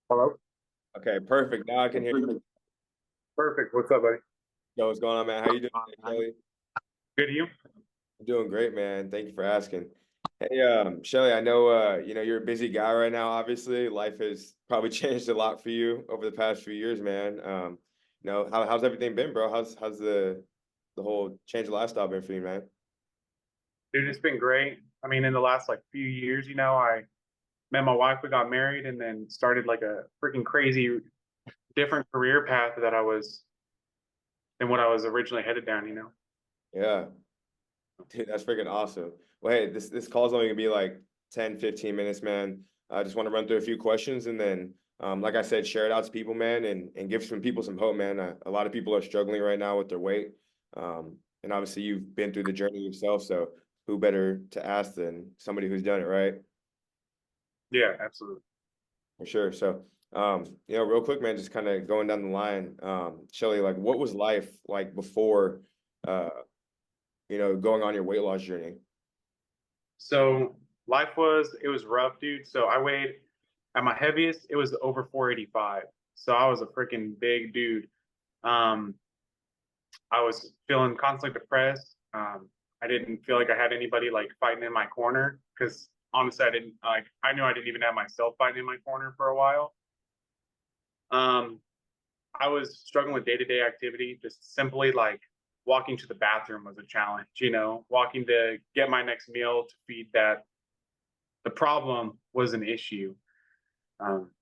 Hello? Okay, perfect. Now I can hear you. Perfect. What's up, buddy? Yo, what's going on, man? How you doing today, Shelley? Good to you? I'm doing great, man. Thank you for asking. Hey, Shelley, I know you're a busy guy right now, obviously. Life has probably changed a lot for you over the past few years, man. How's everything been, bro? How's the whole change of lifestyle been for you, man? Dude, it's been great. I mean, in the last like few years, I met my wife, we got married, and then started like a freaking crazy different career path than what I was originally headed down. Yeah. Dude, that's freaking awesome. Well, hey, this call's only gonna be like 10, 15 minutes, man. I just want to run through a few questions and then, like I said, share it out to people, man, and give some people some hope, man. A lot of people are struggling right now with their weight. And obviously you've been through the journey yourself, so who better to ask than somebody who's done it, right? Yeah, absolutely. For sure. So, real quick, man, just kind of going down the line, Shelley, like what was life like before, uh, going on your weight loss journey? So it was rough, dude. So I weighed at my heaviest, it was over 485. So I was a freaking big dude. Um, I was feeling constantly depressed. I didn't feel like I had anybody like fighting in my corner because honestly, I didn't like. I knew I didn't even have myself fighting in my corner for a while. Um, I was struggling with day to day activity, just simply like walking to the bathroom was a challenge. Walking to get my next meal to feed that. The problem was an issue.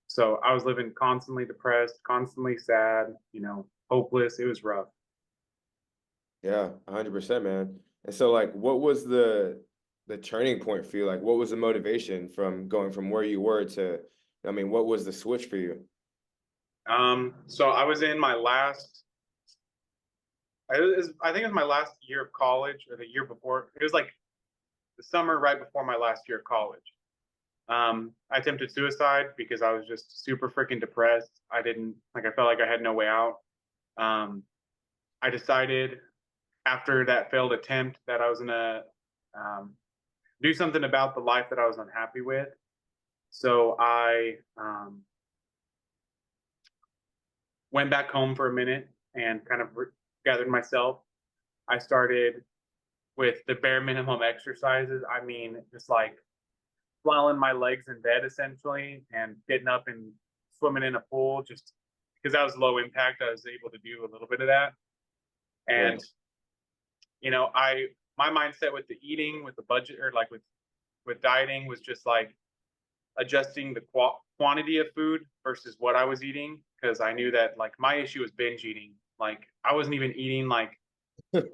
So I was living constantly depressed, constantly sad. Hopeless. It was rough. Yeah, 100%, man. And so like what was the turning point for you? Like what was the motivation from going from where you were to, I mean, what was the switch for you? So I was in my last I think it was my last year of college or the year before. It was like the summer right before my last year of college. I attempted suicide because I was just super freaking depressed. I felt like I had no way out. Um, I decided after that failed attempt that I was gonna um, do something about the life that I was unhappy with. So I went back home for a minute and kind of gathered myself. I started with the bare minimum exercises. I mean, just like flailing my legs in bed essentially and getting up and swimming in a pool just because that was low impact. I was able to do a little bit of that. Right. And, I my mindset with the eating, with the budget or like with dieting was just like adjusting the quantity of food versus what I was eating because I knew that like my issue was binge eating. Like I wasn't even eating like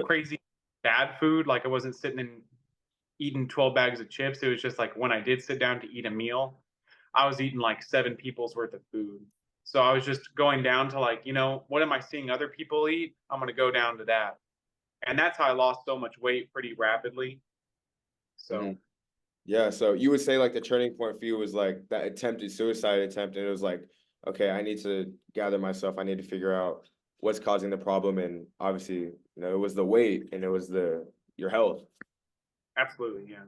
crazy bad food. Like I wasn't sitting and eating 12 bags of chips. It was just like when I did sit down to eat a meal, I was eating like seven people's worth of food. So I was just going down to like, what am I seeing other people eat? I'm going to go down to that. And that's how I lost so much weight pretty rapidly. So, Mhm. Yeah, so you would say like the turning point for you was like that attempted suicide attempt, and it was like, okay, I need to gather myself. I need to figure out what's causing the problem, and obviously, it was the weight and it was the your health. absolutely, yeah.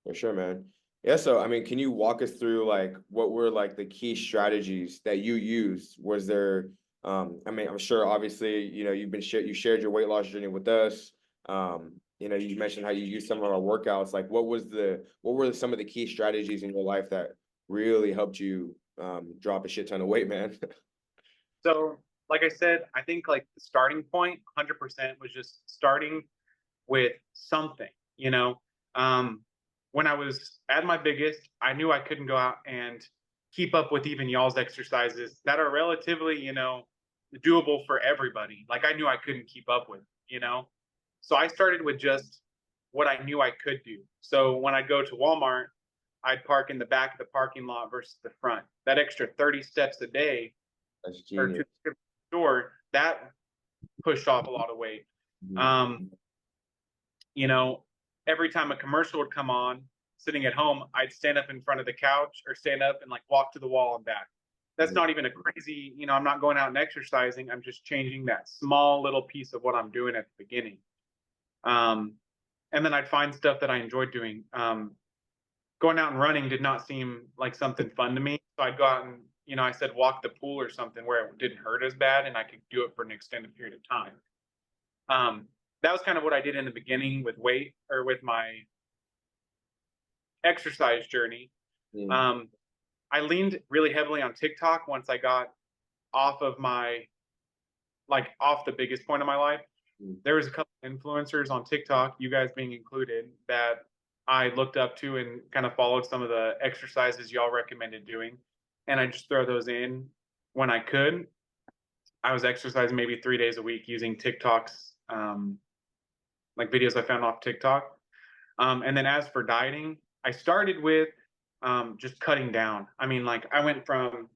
For sure, man. Yeah, so I mean, can you walk us through like what were like the key strategies that you used? Was there I mean, I'm sure obviously, you shared your weight loss journey with us. You mentioned how you used some of our workouts. Like what were some of the key strategies in your life that really helped you drop a shit ton of weight, man? So, like I said, I think like the starting point 100% was just starting with something, you know. Um, when I was at my biggest, I knew I couldn't go out and keep up with even y'all's exercises that are relatively, doable for everybody. Like I knew I couldn't keep up with. So I started with just what I knew I could do. So when I'd go to Walmart, I'd park in the back of the parking lot versus the front. That extra 30 steps a day That's or to genius. the store, that pushed off a lot of weight. Um, Mhm. you know, every time a commercial would come on, sitting at home, I'd stand up in front of the couch or stand up and like walk to the wall and back. That's Mhm. not even a crazy, I'm not going out and exercising. I'm just changing that small little piece of what I'm doing at the beginning. Um, and then I'd find stuff that I enjoyed doing. Going out and running did not seem like something fun to me. So I'd go out and I said walk the pool or something where it didn't hurt as bad and I could do it for an extended period of time. Um, that was kind of what I did in the beginning with weight or with my exercise journey. Mm, Um, I leaned really heavily on TikTok once I got off of my off the biggest point of my life. mm, There was a couple influencers on TikTok, you guys being included, that I looked up to and kind of followed some of the exercises y'all recommended doing. And I just throw those in when I could. I was exercising maybe 3 days a week using TikToks, like videos I found off TikTok. And then as for dieting, I started with just cutting down. I mean, like I went from,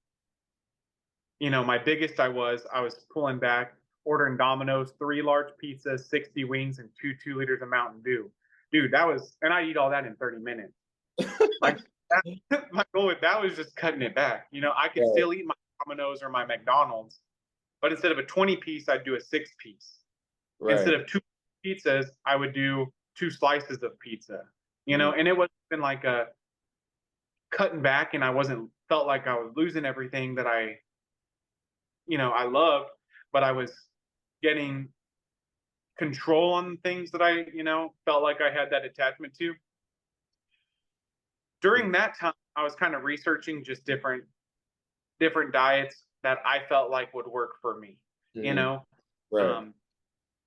my biggest I was pulling back, ordering Domino's, 3 large pizzas, 60 wings, and 2 2 liters of Mountain Dew. Dude, and I eat all that in 30 minutes. My, my goal with that was just cutting it back. I could right, still eat my Domino's or my McDonald's, but instead of a 20 piece, I'd do a 6 piece. Instead right. of 2 pizzas, I would do 2 slices of pizza, Mm, and it wasn't even like a cutting back and I wasn't felt like I was losing everything that I loved, but I was getting control on things that I felt like I had that attachment to. During that time, I was kind of researching just different diets that I felt like would work for me. You mm, know, right. um,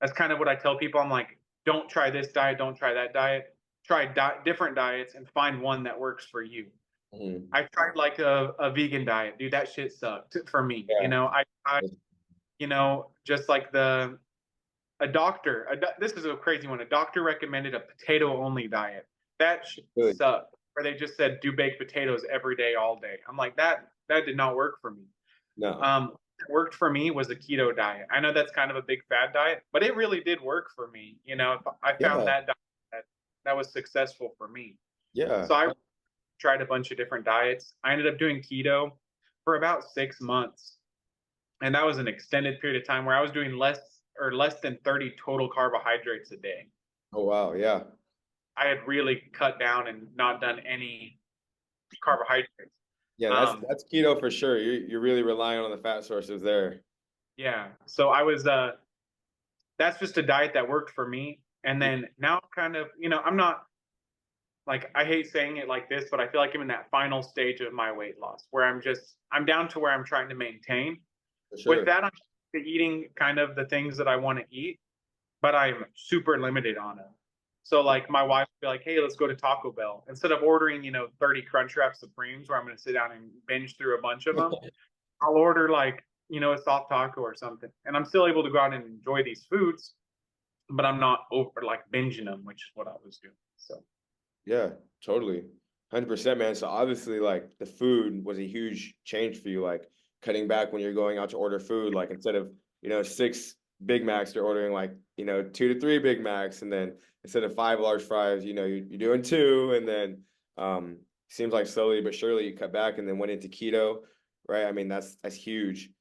that's kind of what I tell people. I'm like, don't try this diet, don't try that diet. Try different diets and find one that works for you. Mm, I tried like a vegan diet, dude. That shit sucked for me. yeah. I just like a doctor. This is a crazy one. A doctor recommended a potato only diet. That Good. sucked. Where they just said do baked potatoes every day, all day. I'm like that did not work for me. No. What worked for me was a keto diet. I know that's kind of a big fad diet, but it really did work for me. I found Yeah. that diet that was successful for me. Yeah. So I tried a bunch of different diets. I ended up doing keto for about 6 months. And that was an extended period of time where I was doing less than 30 total carbohydrates a day. Oh, wow. Yeah. I had really cut down and not done any carbohydrates. Yeah. Um, That's keto for sure. You're really relying on the fat sources there. yeah. So I was that's just a diet that worked for me. And then now kind of, I'm not like I hate saying it like this, but I feel like I'm in that final stage of my weight loss where I'm down to where I'm trying to maintain. For With sure. that, I'm eating kind of the things that I want to eat, but I'm super limited on it. So like my wife will be like, "Hey, let's go to Taco Bell." Instead of ordering, 30 Crunchwrap Supremes where I'm going to sit down and binge through a bunch of them, I'll order like, a soft taco or something. And I'm still able to go out and enjoy these foods, but I'm not over like binging them, which is what I was doing. So, Yeah, totally. 100%, man. So obviously, like the food was a huge change for you, like cutting back when you're going out to order food, like instead of, 6 Big Macs, you're ordering like, 2 to 3 Big Macs. And then instead of 5 large fries, you're doing two. And then seems like slowly but surely you cut back and then went into keto, right? I mean, that's huge.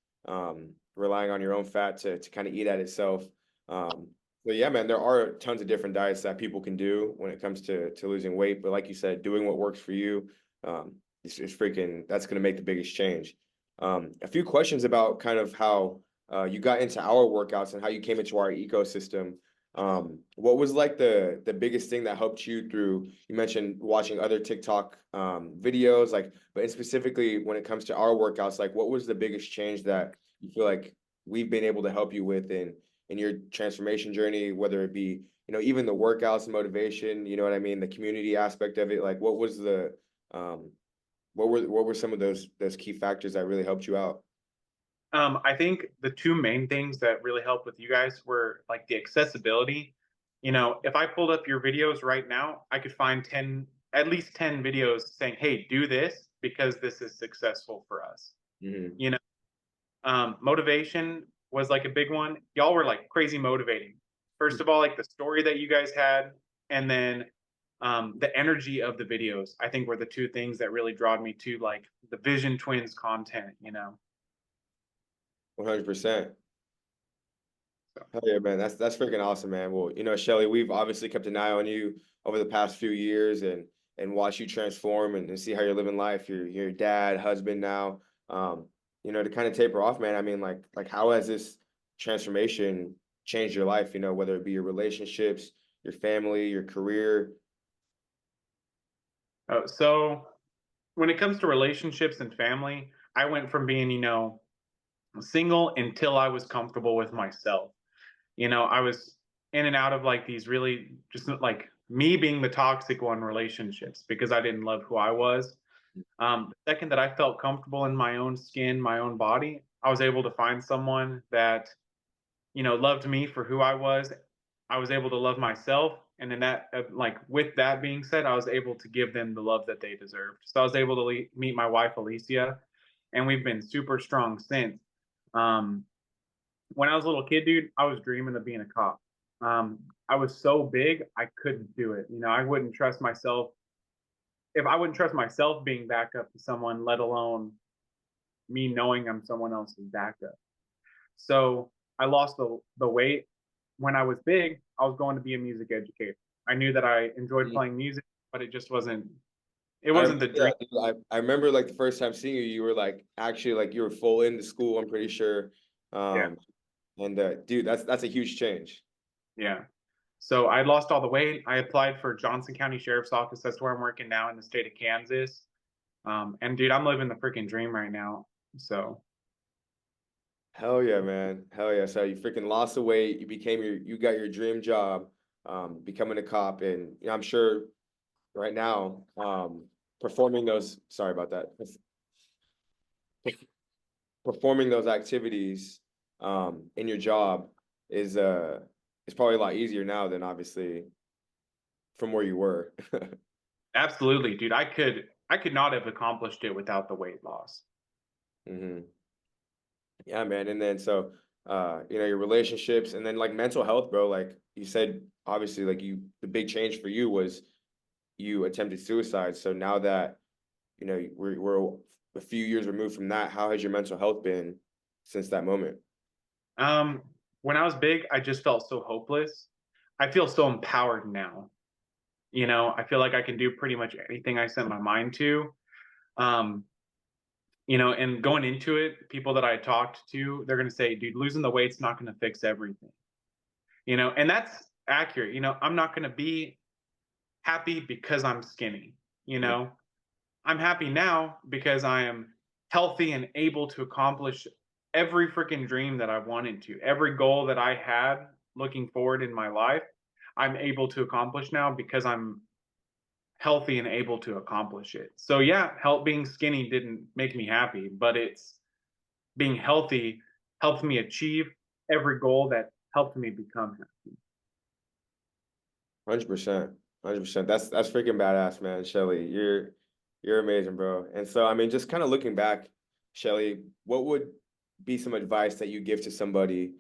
Relying on your own fat to kind of eat at itself. Um, but yeah, man, there are tons of different diets that people can do when it comes to losing weight. But like you said, doing what works for you, it's freaking that's going to make the biggest change. A few questions about kind of how you got into our workouts and how you came into our ecosystem. What was like the biggest thing that helped you through? You mentioned watching other TikTok videos, like, but specifically when it comes to our workouts, like, what was the biggest change that you feel like we've been able to help you with in your transformation journey, whether it be, even the workouts, motivation, you know what I mean, the community aspect of it, like what was the what were some of those key factors that really helped you out? I think the two main things that really helped with you guys were like the accessibility. If I pulled up your videos right now, I could find at least 10 videos saying, "Hey, do this because this is successful for us." Hmm. You know, motivation was like a big one. Y'all were like crazy motivating. First of all, like the story that you guys had, and then the energy of the videos, I think were the two things that really drawed me to like the Vision Twins content. 100%. So. Hell yeah, man. That's freaking awesome, man. Well, Shelley, we've obviously kept an eye on you over the past few years and watch you transform and see how you're living life. You're a dad, husband now. To kind of taper off, man, I mean, like how has this transformation changed your life, whether it be your relationships, your family, your career? So when it comes to relationships and family, I went from being, single until I was comfortable with myself. I was in and out of like these really just like me being the toxic one relationships because I didn't love who I was. The second that I felt comfortable in my own skin, my own body, I was able to find someone that, loved me for who I was. I was able to love myself. And then that, like, with that being said, I was able to give them the love that they deserved. So I was able to meet my wife, Alicia, and we've been super strong since. Um, when I was a little kid, dude, I was dreaming of being a cop. I was so big, I couldn't do it. I wouldn't trust myself. If I wouldn't trust myself being back up to someone, let alone me knowing I'm someone else's backup. So I lost the weight. When I was big, I was going to be a music educator. I knew that I enjoyed Mm. playing music, but it just wasn't. It I remember wasn't the dream. that, dude. I remember like the first time seeing you, you were like actually like you were full into school, I'm pretty sure. Yeah, Um, and dude, that's a huge change. yeah. So I lost all the weight. I applied for Johnson County Sheriff's Office. That's where I'm working now in the state of Kansas. And dude, I'm living the freaking dream right now. So Hell yeah, man. Hell yeah. So you freaking lost the weight, you got your dream job, becoming a cop, and I'm sure right now, performing those, sorry about that, performing those activities, in your job is probably a lot easier now than obviously from where you were. absolutely, dude, I could not have accomplished it without the weight loss. Hmm. Yeah, man. And then so, your relationships and then like mental health, bro. Like you said, obviously, like the big change for you was you attempted suicide. So now that, we're a few years removed from that, how has your mental health been since that moment? Um, when I was big, I just felt so hopeless. I feel so empowered now. I feel like I can do pretty much anything I set my mind to. Um, and going into it, people that I talked to, they're going to say, dude, losing the weight's not going to fix everything. And that's accurate. I'm not going to be happy because I'm skinny. You Mm. know, I'm happy now because I am healthy and able to accomplish every freaking dream that I wanted to, every goal that I had looking forward in my life. I'm able to accomplish now because I'm healthy and able to accomplish it. So yeah, help being skinny didn't make me happy, but it's being healthy helped me achieve every goal that helped me become happy. 100%. 100%. That's freaking badass, man. Shelley, you're amazing, bro. And so, I mean, just kind of looking back, Shelley, what would be some advice that you give to somebody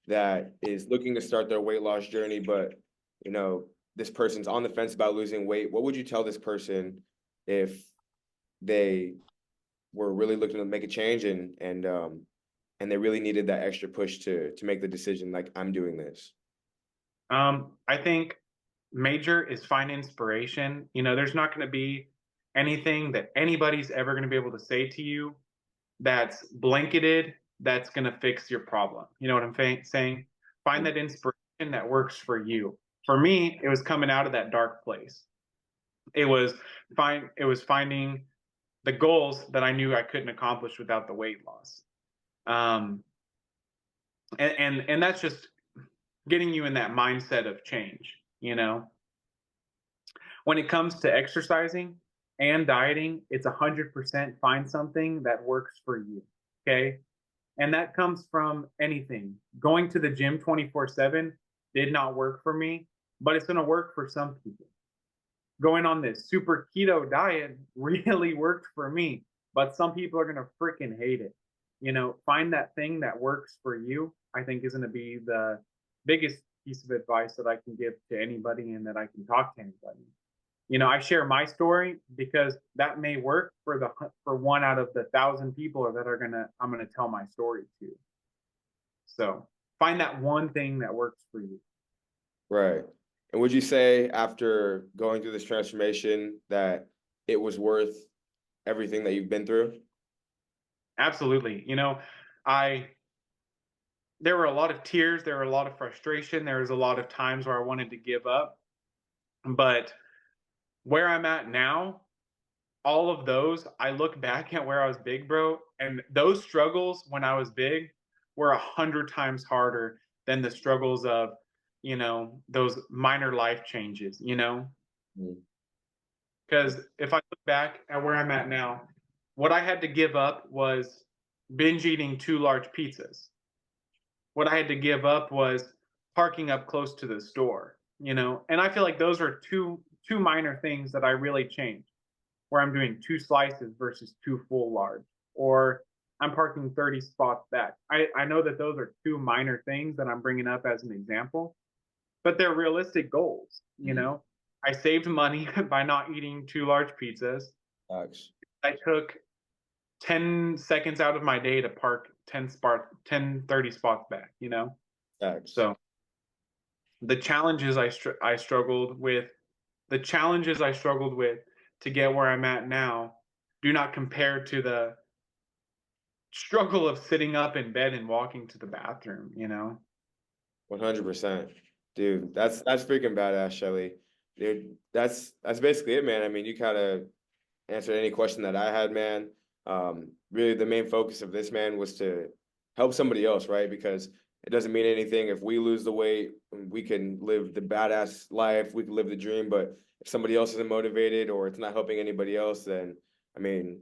that is looking to start their weight loss journey, but you know, this person's on the fence about losing weight? What would you tell this person if they were really looking to make a change and they really needed that extra push to make the decision, like I'm doing this? I think major is find inspiration. There's not going to be anything that anybody's ever going to be able to say to you that's blanketed that's going to fix your problem. You know what I'm saying? Find that inspiration that works for you. For me, it was coming out of that dark place. It was finding the goals that I knew I couldn't accomplish without the weight loss. Um, and that's just getting you in that mindset of change. When it comes to exercising and dieting, it's 100% find something that works for you. Okay. And that comes from anything. Going to the gym 24/7 did not work for me, but it's going to work for some people. Going on this super keto diet really worked for me, but some people are going to freaking hate it. Find that thing that works for you, I think is going to be the biggest piece of advice that I can give to anybody and that I can talk to anybody. I share my story because that may work for one out of the 1,000 people that I'm gonna tell my story to. So find that one thing that works for you. Right. And would you say after going through this transformation that it was worth everything that you've been through? Absolutely. I there were a lot of tears, there were a lot of frustration, there was a lot of times where I wanted to give up. But where I'm at now, all of those, I look back at where I was big, bro, and those struggles when I was big were 100 times harder than the struggles of, those minor life changes. Mm. Because if I look back at where I'm at now, what I had to give up was binge eating 2 large pizzas. What I had to give up was parking up close to the store. And I feel like those are two minor things that I really changed, where I'm doing 2 slices versus 2 full large, or I'm parking 30 spots back. I know that those are 2 minor things that I'm bringing up as an example, but they're realistic goals. Mhm. I saved money by not eating 2 large pizzas. Facts. I took 10 seconds out of my day to park 30 spots back. Facts. So the challenges I struggled with, the challenges I struggled with to get where I'm at now do not compare to the struggle of sitting up in bed and walking to the bathroom. 100%. Dude, that's freaking badass, Shelley. Dude, that's basically it, man. I mean, you kind of answered any question that I had, man. Really, the main focus of this, man, was to help somebody else, right? Because it doesn't mean anything if we lose the weight, we can live the badass life, we can live the dream. But if somebody else isn't motivated or it's not helping anybody else, then I mean,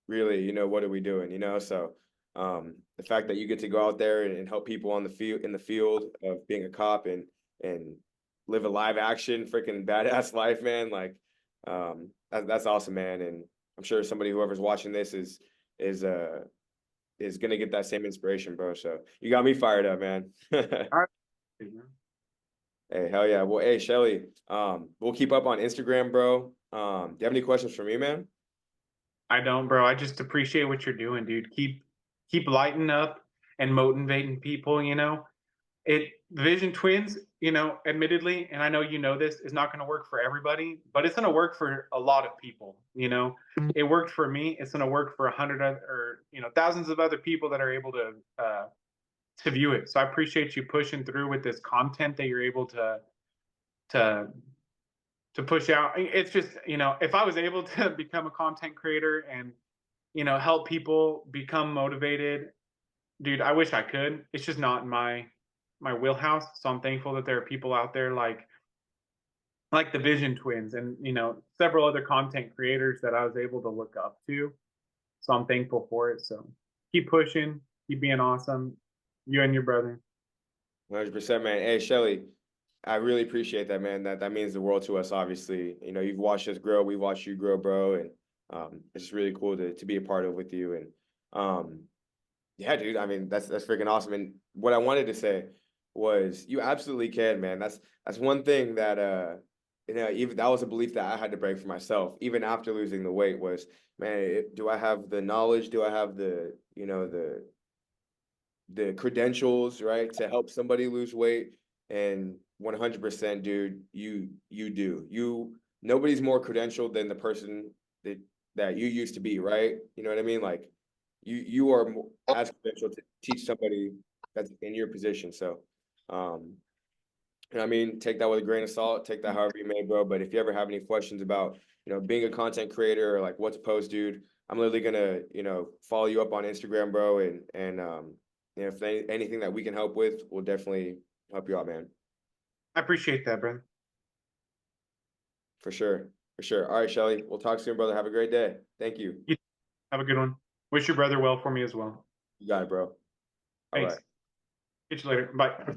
really, what are we doing? So the fact that you get to go out there and help people on the field in the field of being a cop and live a live action freaking badass life, man, like that's awesome, man. And I'm sure somebody whoever's watching this is uh is gonna get that same inspiration, bro. So you got me fired up, man. All right. Hey, hell yeah. Well, hey, Shelly, we'll keep up on Instagram, bro. Do you have any questions for me, man? I don't, bro. I just appreciate what you're doing, dude. Keep lighting up and motivating people. Vision twins, admittedly, and I know you know this, is not going to work for everybody, but it's going to work for a lot of people. It worked for me. It's going to work for 100 other, or thousands of other people that are able to view it. So I appreciate you pushing through with this content that you're able to to push out. It's just, if I was able to become a content creator and help people become motivated, dude, I wish I could. It's just not in my wheelhouse. So I'm thankful that there are people out there like the Vision Twins and several other content creators that I was able to look up to. So I'm thankful for it. So keep pushing, keep being awesome. You and your brother. 100%, man. Hey, Shelly, I really appreciate that, man. That means the world to us, obviously. You've watched us grow, we watched you grow, bro, and it's really cool to be a part of with you. And yeah, dude, I mean, that's freaking awesome. And what I wanted to say was you absolutely can, man. That's one thing that even that was a belief that I had to break for myself, even after losing the weight, was, man, do I have the knowledge? Do I have the credentials, right, to help somebody lose weight? And 100%, dude, you do. Nobody's more credentialed than the person that you used to be, right? You know what I mean? Like you are as credentialed to teach somebody that's in your position. So, and I mean, take that with a grain of salt, take that however you may, bro. But if you ever have any questions about, being a content creator or like what to post, dude, I'm literally gonna, follow you up on Instagram, bro. And if anything that we can help with, we'll definitely help you out, man. I appreciate that, brother. For sure. For sure. All right, Shelly. We'll talk soon, brother. Have a great day. Thank you. You have a good one. Wish your brother well for me as well. You got it, bro. All Thanks. right. Catch you later. Bye.